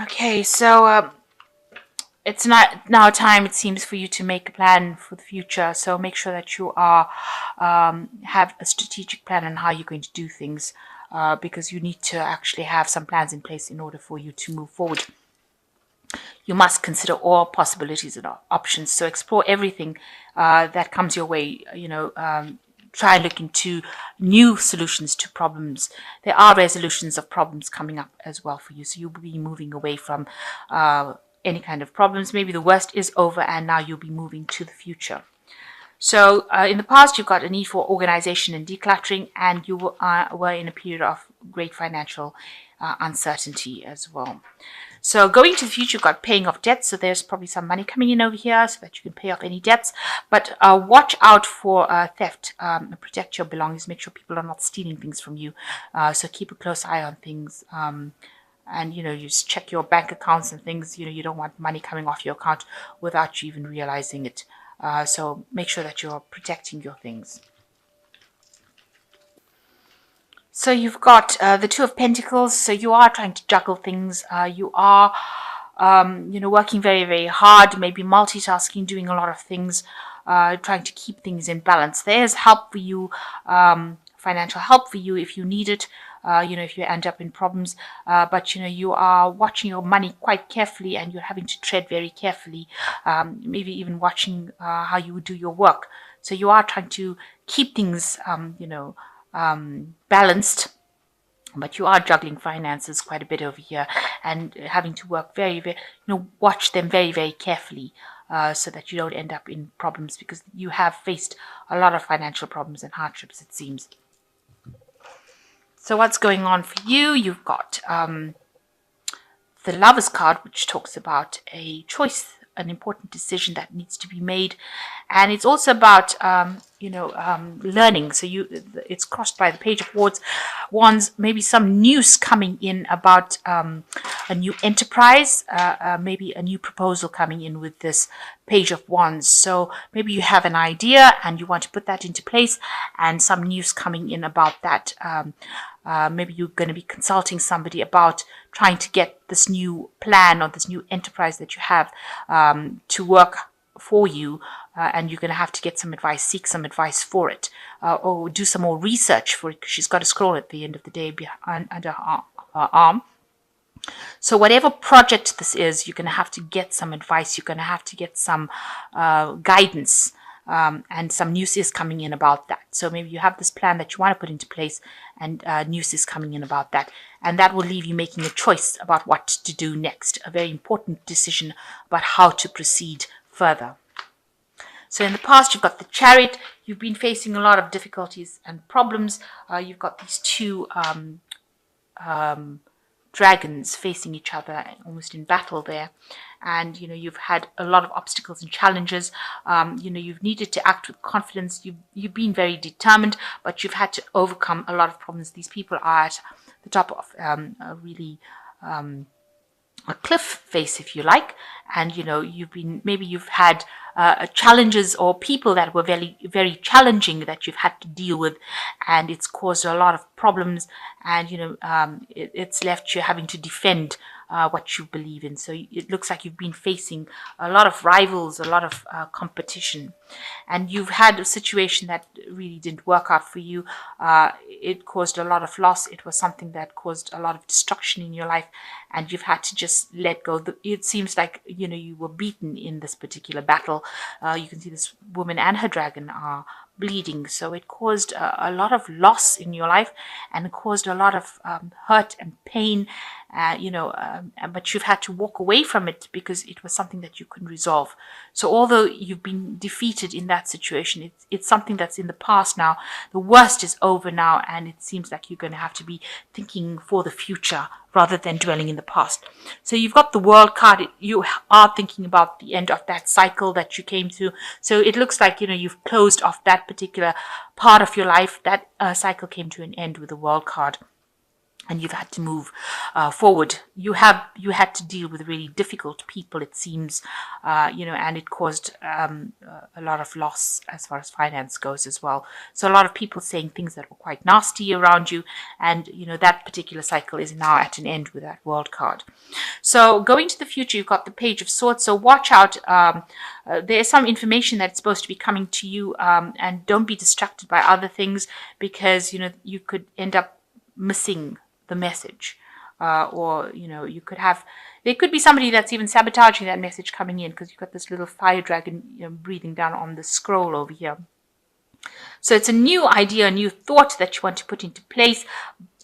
Okay, so it's not now time, it seems, for you to make a plan for the future. So make sure that you are have a strategic plan on how you're going to do things, because you need to actually have some plans in place in order for you to move forward. You must consider all possibilities and options. So explore everything that comes your way. Try and look into new solutions to problems. There are resolutions of problems coming up as well for you. So you'll be moving away from any kind of problems. Maybe the worst is over and now you'll be moving to the future. So in the past, you've got a need for organization and decluttering, and you were in a period of great financial uncertainty as well. So going to the future, you've got paying off debts. So there's probably some money coming in over here so that you can pay off any debts. But watch out for theft. Protect your belongings. Make sure people are not stealing things from you. So keep a close eye on things. And you just check your bank accounts and things. You don't want money coming off your account without you even realizing it. So make sure that you're protecting your things. So you've got the Two of Pentacles. So you are trying to juggle things. You are, working very, very hard, maybe multitasking, doing a lot of things, trying to keep things in balance. There's help for you, financial help for you if you need it. If you end up in problems, but you are watching your money quite carefully, and you're having to tread very carefully. Maybe even watching how you do your work. So you are trying to keep things, balanced, but you are juggling finances quite a bit over here, and having to work very, very, watch them very, very carefully, so that you don't end up in problems, because you have faced a lot of financial problems and hardships, it seems. So what's going on for you? You've got the Lover's card, which talks about a choice, an important decision that needs to be made, and it's also about learning. So it's crossed by the Page of Wands. Maybe some news coming in about a new enterprise, maybe a new proposal coming in with this Page of Wands. So maybe you have an idea and you want to put that into place, and some news coming in about that. Maybe you're going to be consulting somebody about trying to get this new plan or this new enterprise that you have to work for you, and you're going to have to get some advice, seek some advice for it, or do some more research for it, because she's got a scroll at the end of the day under her arm. So whatever project this is, you're going to have to get some advice. You're going to have to get some guidance. And some news is coming in about that. So maybe you have this plan that you want to put into place, and news is coming in about that. And that will leave you making a choice about what to do next, a very important decision about how to proceed further. So in the past, you've got the Chariot. You've been facing a lot of difficulties and problems. You've got these two dragons facing each other, almost in battle there. And you've had a lot of obstacles and challenges. You've needed to act with confidence. You've been very determined, but you've had to overcome a lot of problems. These people are at the top of a really a cliff face, if you like, and you've had challenges or people that were very, very challenging that you've had to deal with, and it's caused a lot of problems, and it's left you having to defend what you believe in. So it looks like you've been facing a lot of rivals, a lot of competition, and you've had a situation that really didn't work out for you. It caused a lot of loss. It was something that caused a lot of destruction in your life, and you've had to just let go. It seems like you were beaten in this particular battle. You can see this woman and her dragon are bleeding, so it caused a lot of loss in your life, and it caused a lot of hurt and pain, but you've had to walk away from it because it was something that you couldn't resolve. So although you've been defeated in that situation, it's something that's in the past now. The worst is over now, and it seems like you're going to have to be thinking for the future rather than dwelling in the past. So you've got the World card. You are thinking about the end of that cycle that you came through. So it looks like you've closed off that particular part of your life. That cycle came to an end with the World card, and you've had to move forward. You had to deal with really difficult people, it seems, and it caused a lot of loss as far as finance goes as well. So a lot of people saying things that were quite nasty around you, and that particular cycle is now at an end with that World card. So going to the future, you've got the Page of Swords. So watch out. There's some information that's supposed to be coming to you, and don't be distracted by other things, because you could end up missing the message, or you could have. There could be somebody that's even sabotaging that message coming in, because you've got this little fire dragon breathing down on the scroll over here. So it's a new idea, a new thought that you want to put into place,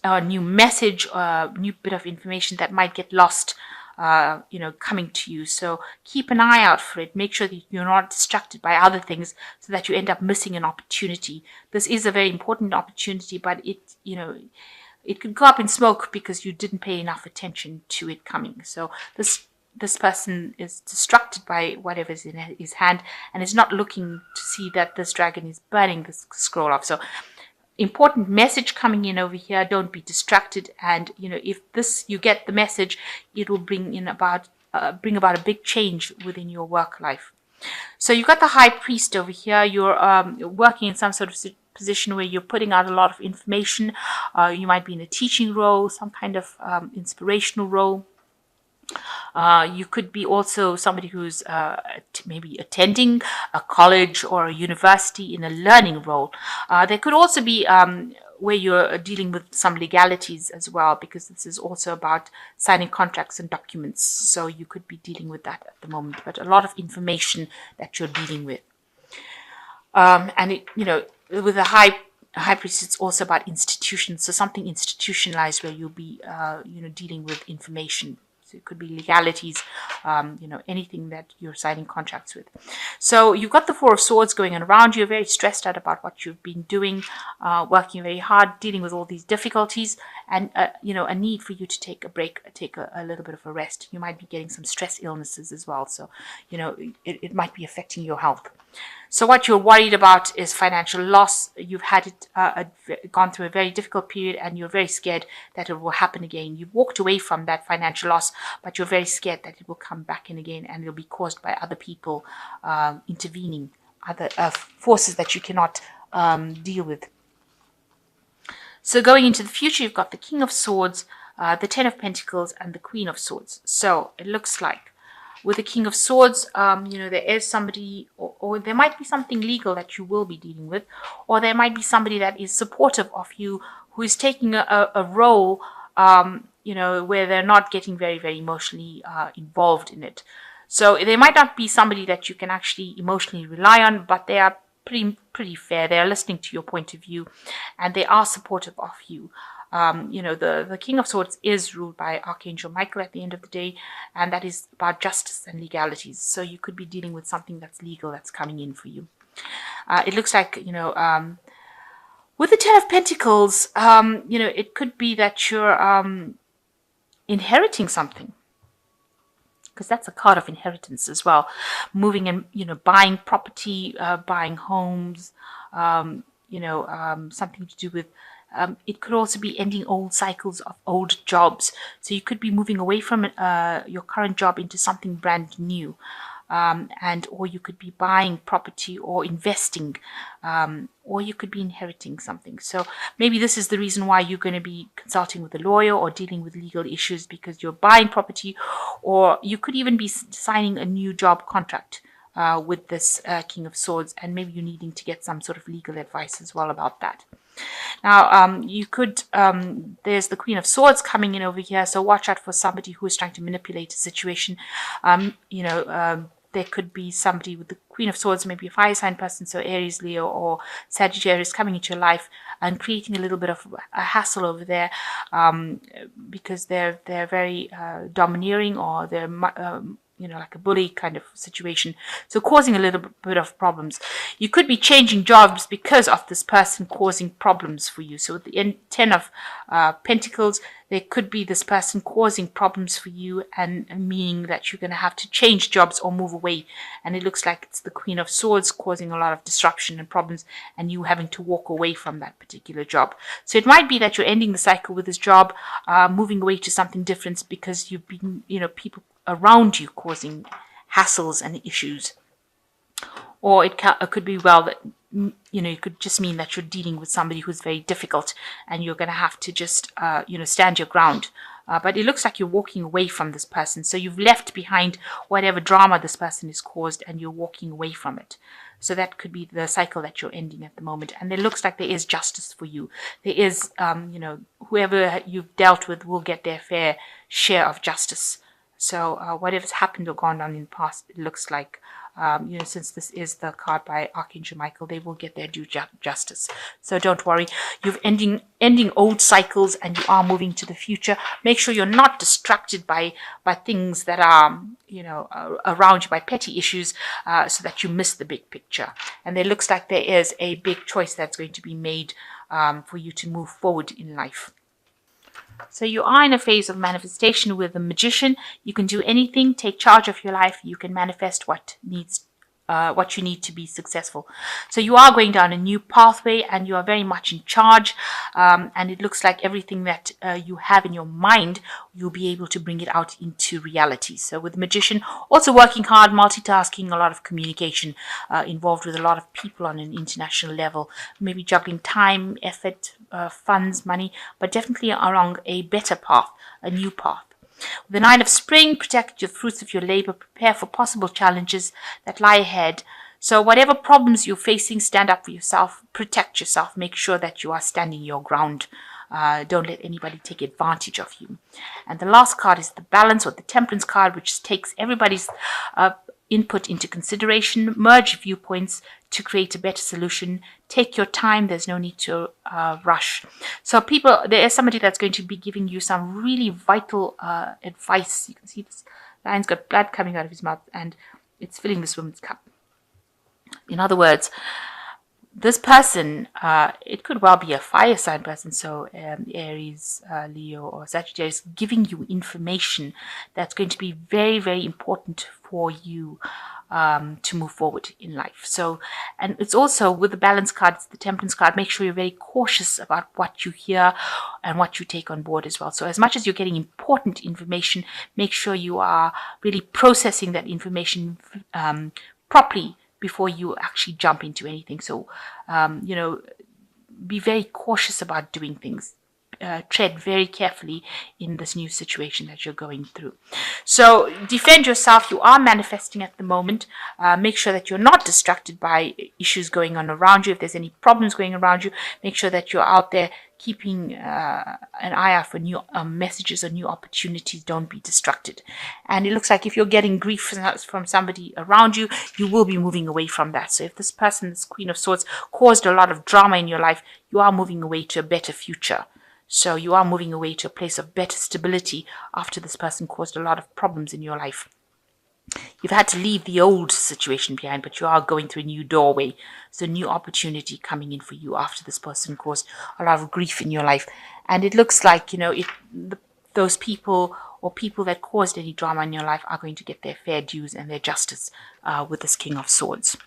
a new message, a new bit of information that might get lost, coming to you. So keep an eye out for it. Make sure that you're not distracted by other things, so that you end up missing an opportunity. This is a very important opportunity, but it could go up in smoke because you didn't pay enough attention to it coming. So this person is distracted by whatever's in his hand, and is not looking to see that this dragon is burning this scroll off. So important message coming in over here. Don't be distracted, and if you get the message, it will bring about a big change within your work life. So you've got the High Priest over here. You're working in some sort of position where you're putting out a lot of information. You might be in a teaching role, some kind of inspirational role. You could be also somebody who's maybe attending a college or a university in a learning role. There could also be where you're dealing with some legalities as well, because this is also about signing contracts and documents. So you could be dealing with that at the moment, but a lot of information that you're dealing with. With the High Priest, it's also about institutions. So something institutionalized where you'll be, dealing with information. So it could be legalities, anything that you're signing contracts with. So you've got the Four of Swords going on around you. You're very stressed out about what you've been doing, working very hard, dealing with all these difficulties, and, a need for you to take a break, take a little bit of a rest. You might be getting some stress illnesses as well. So, it might be affecting your health. So what you're worried about is financial loss. You've had it gone through a very difficult period, and you're very scared that it will happen again. You've walked away from that financial loss, but you're very scared that it will come back in again, and it'll be caused by other people intervening, other forces that you cannot deal with. So going into the future, you've got the King of Swords, the Ten of Pentacles, and the Queen of Swords. So it looks like with the King of Swords, there is somebody, or there might be something legal that you will be dealing with, or there might be somebody that is supportive of you, who is taking a role, where they're not getting very, very emotionally involved in it. So they might not be somebody that you can actually emotionally rely on, but they are pretty fair. They are listening to your point of view, and they are supportive of you. The King of Swords is ruled by Archangel Michael at the end of the day, and that is about justice and legalities. So you could be dealing with something that's legal that's coming in for you. It looks like, with the Ten of Pentacles, it could be that you're inheriting something, because that's a card of inheritance as well. Moving and, buying property, buying homes, something to do with. It could also be ending old cycles of old jobs. So you could be moving away from your current job into something brand new. Or you could be buying property or investing, or you could be inheriting something. So maybe this is the reason why you're going to be consulting with a lawyer or dealing with legal issues, because you're buying property, or you could even be signing a new job contract with this King of Swords, and maybe you're needing to get some sort of legal advice as well about that. Now, you could, there's the Queen of Swords coming in over here, so watch out for somebody who is trying to manipulate a situation. There could be somebody with the Queen of Swords, maybe a fire sign person, so Aries, Leo, or Sagittarius, coming into your life and creating a little bit of a hassle over there, because they're very domineering, or they're like a bully kind of situation. So causing a little bit of problems. You could be changing jobs because of this person causing problems for you. So with the Ten of Pentacles, there could be this person causing problems for you, and meaning that you're going to have to change jobs or move away. And it looks like it's the Queen of Swords causing a lot of disruption and problems, and you having to walk away from that particular job. So it might be that you're ending the cycle with this job, moving away to something different, because you've been, people around you causing hassles and issues. Or it could be that it could just mean that you're dealing with somebody who's very difficult, and you're going to have to just stand your ground But it looks like you're walking away from this person. So you've left behind whatever drama this person has caused and you're walking away from it. So that could be the cycle that you're ending at the moment. And it looks like there is justice for you. There is, whoever you've dealt with will get their fair share of justice. So whatever's happened or gone on in the past, it looks like, since this is the card by Archangel Michael, they will get their due justice. So don't worry. You're ending old cycles and you are moving to the future. Make sure you're not distracted by things that are, around you, by petty issues, so that you miss the big picture. And there looks like there is a big choice that's going to be made for you to move forward in life. So you are in a phase of manifestation with the Magician. You can do anything, take charge of your life. You can manifest what you need to be successful. So you are going down a new pathway and you are very much in charge. And it looks like everything that you have in your mind, you'll be able to bring it out into reality. So with the Magician, also working hard, multitasking, a lot of communication, involved with a lot of people on an international level, maybe juggling time, effort, funds, money, but definitely along a better path, a new path. The Nine of Spring, protect your fruits of your labor, prepare for possible challenges that lie ahead. So whatever problems you're facing, stand up for yourself, protect yourself, make sure that you are standing your ground. Don't let anybody take advantage of you. And the last card is the Balance, or the Temperance card, which takes everybody's input into consideration, merge viewpoints to create a better solution. Take your time. There's no need to rush. So there is somebody that's going to be giving you some really vital advice. You can see this lion's got blood coming out of his mouth and it's filling this woman's cup. In other words, this person, it could well be a fire sign person, so Aries, Leo, or Sagittarius, giving you information that's going to be very, very important for you to move forward in life. So, and it's also with the Balance card, it's the Temperance card, make sure you're very cautious about what you hear and what you take on board as well. So as much as you're getting important information, make sure you are really processing that information properly before you actually jump into anything. So, be very cautious about doing things. Tread very carefully in this new situation that you're going through. So defend yourself. You are manifesting at the moment. Make sure that you're not distracted by issues going on around you. If there's any problems going around you, make sure that you're out there keeping an eye out for new messages or new opportunities. Don't be distracted. And it looks like if you're getting grief from somebody around you, you will be moving away from that. So if this person, this Queen of Swords, caused a lot of drama in your life, you are moving away to a better future. So you are moving away to a place of better stability after this person caused a lot of problems in your life. You've had to leave the old situation behind, but you are going through a new doorway. So a new opportunity coming in for you after this person caused a lot of grief in your life. And it looks like, those people or people that caused any drama in your life are going to get their fair dues and their justice with this King of Swords.